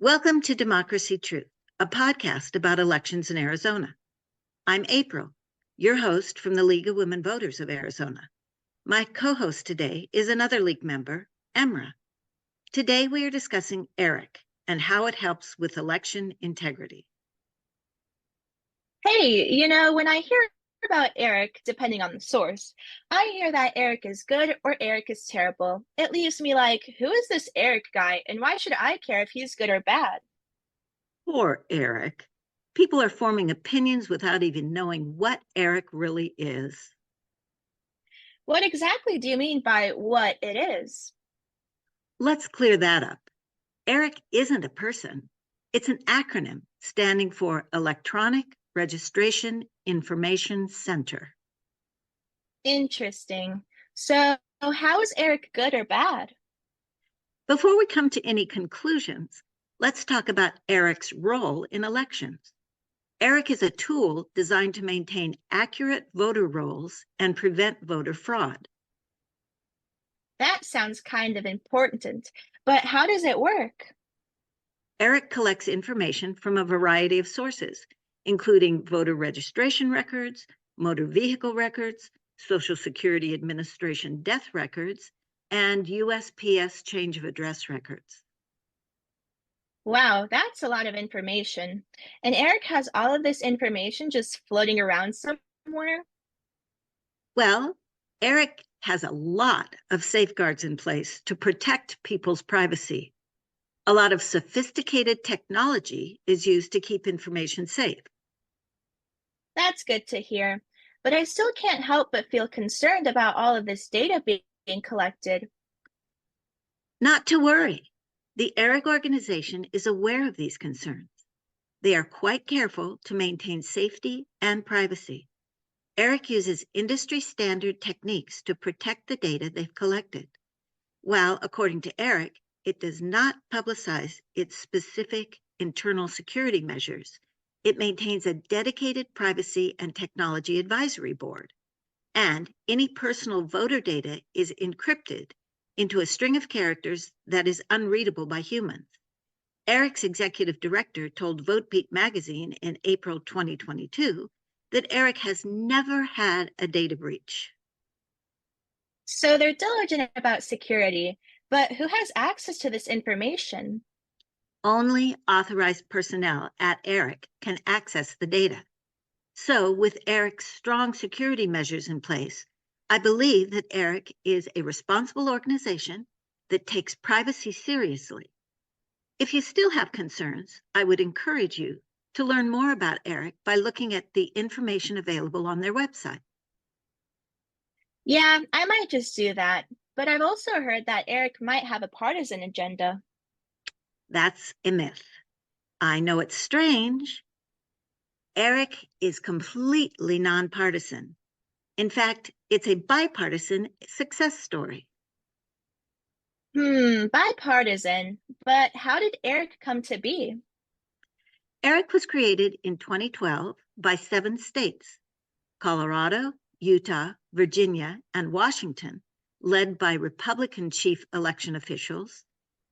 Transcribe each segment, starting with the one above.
Welcome to Democracy Truth, a podcast about elections in Arizona. I'm April, your host from the League of Women Voters of Arizona. My co-host today is another League member, Emra. Today we are discussing ERIC and how it helps with election integrity. Hey, when I hear about Eric, depending on the source, I hear that Eric is good or Eric is terrible. It leaves me like, who is this Eric guy and why should I care if he's good or bad? Poor ERIC. People are forming opinions without even knowing what ERIC really is. What exactly do you mean by what it is? Let's clear that up. ERIC isn't a person. It's an acronym standing for Electronic Registration Information Center. Interesting. So, how is Eric good or bad? Before we come to any conclusions, let's talk about ERIC's role in elections. ERIC is a tool designed to maintain accurate voter rolls and prevent voter fraud. That sounds kind of important, but how does it work? ERIC collects information from a variety of sources, including voter registration records, motor vehicle records, Social Security Administration death records, and USPS change of address records. Wow, that's a lot of information. And Eric has all of this information just floating around somewhere? Well, ERIC has a lot of safeguards in place to protect people's privacy. A lot of sophisticated technology is used to keep information safe. That's good to hear, but I still can't help but feel concerned about all of this data being collected. Not to worry. The ERIC organization is aware of these concerns. They are quite careful to maintain safety and privacy. ERIC uses industry standard techniques to protect the data they've collected. While, according to ERIC, it does not publicize its specific internal security measures, it maintains a dedicated privacy and technology advisory board. And any personal voter data is encrypted into a string of characters that is unreadable by humans. ERIC's executive director told VoteBeat magazine in April 2022 that ERIC has never had a data breach. So they're diligent about security, but who has access to this information? Only authorized personnel at ERIC can access the data. So with ERIC's strong security measures in place, I believe that ERIC is a responsible organization that takes privacy seriously. If you still have concerns, I would encourage you to learn more about ERIC by looking at the information available on their website. Yeah, I might just do that, but I've also heard that Eric might have a partisan agenda. That's a myth. I know it's strange. ERIC is completely nonpartisan. In fact, it's a bipartisan success story. Bipartisan, but how did Eric come to be? ERIC was created in 2012 by 7 states, Colorado, Utah, Virginia, and Washington, led by Republican chief election officials,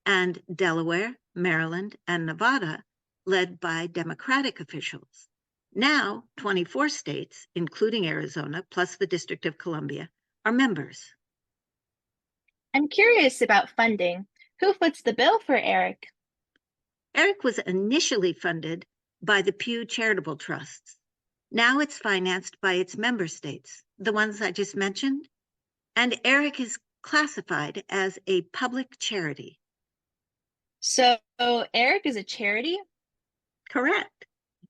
and Delaware, Maryland, and Nevada, led by Democratic officials. Now, 24 states, including Arizona, plus the District of Columbia, are members. I'm curious about funding. Who foots the bill for Eric? ERIC was initially funded by the Pew Charitable Trusts. Now it's financed by its member states, the ones I just mentioned, and ERIC is classified as a public charity. So Eric is a charity? Correct.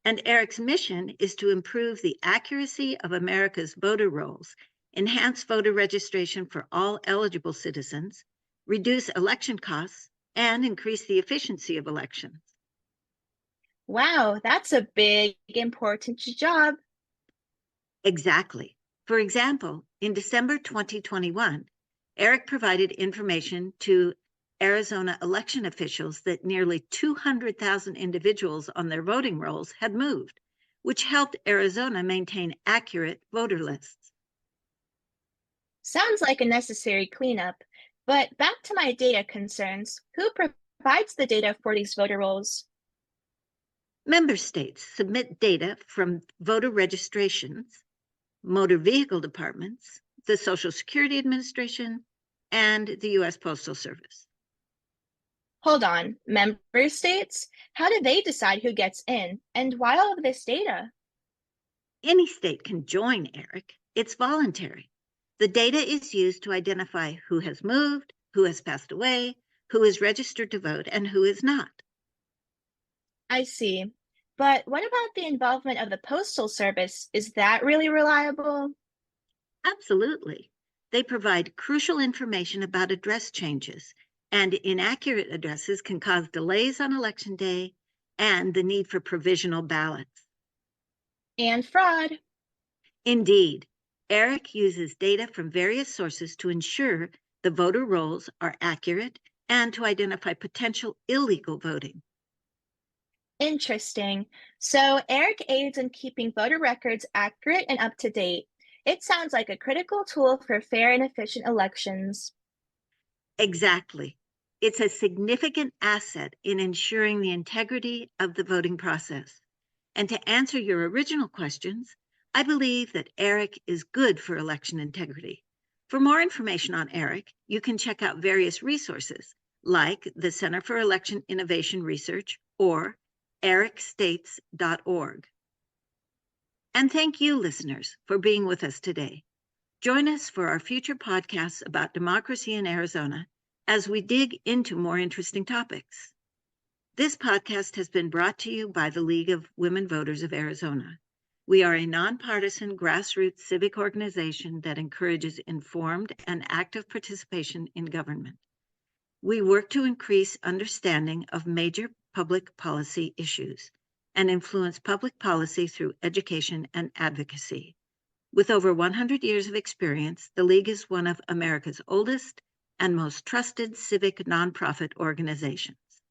And ERIC's mission is to improve the accuracy of America's voter rolls, enhance voter registration for all eligible citizens, reduce election costs, and increase the efficiency of elections. Wow, that's a big, important job. Exactly. For example, in December 2021, ERIC provided information to Arizona election officials that nearly 200,000 individuals on their voting rolls had moved, which helped Arizona maintain accurate voter lists. Sounds like a necessary cleanup, but back to my data concerns. Who provides the data for these voter rolls? Member states submit data from voter registrations, motor vehicle departments, the Social Security Administration, and the U.S. Postal Service. Hold on, member states? How do they decide who gets in, and why all of this data? Any state can join ERIC. It's voluntary. The data is used to identify who has moved, who has passed away, who is registered to vote, and who is not. I see. But what about the involvement of the Postal Service? Is that really reliable? Absolutely. They provide crucial information about address changes, and inaccurate addresses can cause delays on election day and the need for provisional ballots. And fraud. Indeed, ERIC uses data from various sources to ensure the voter rolls are accurate and to identify potential illegal voting. Interesting. So, Eric aids in keeping voter records accurate and up to date. It sounds like a critical tool for fair and efficient elections. Exactly. It's a significant asset in ensuring the integrity of the voting process. And to answer your original questions, I believe that ERIC is good for election integrity. For more information on ERIC, you can check out various resources like the Center for Election Innovation Research or ericstates.org. And thank you, listeners, for being with us today. Join us for our future podcasts about democracy in Arizona as we dig into more interesting topics. This podcast has been brought to you by the League of Women Voters of Arizona. We are a nonpartisan grassroots civic organization that encourages informed and active participation in government. We work to increase understanding of major public policy issues and influence public policy through education and advocacy. With over 100 years of experience, the League is one of America's oldest and most trusted civic nonprofit organizations.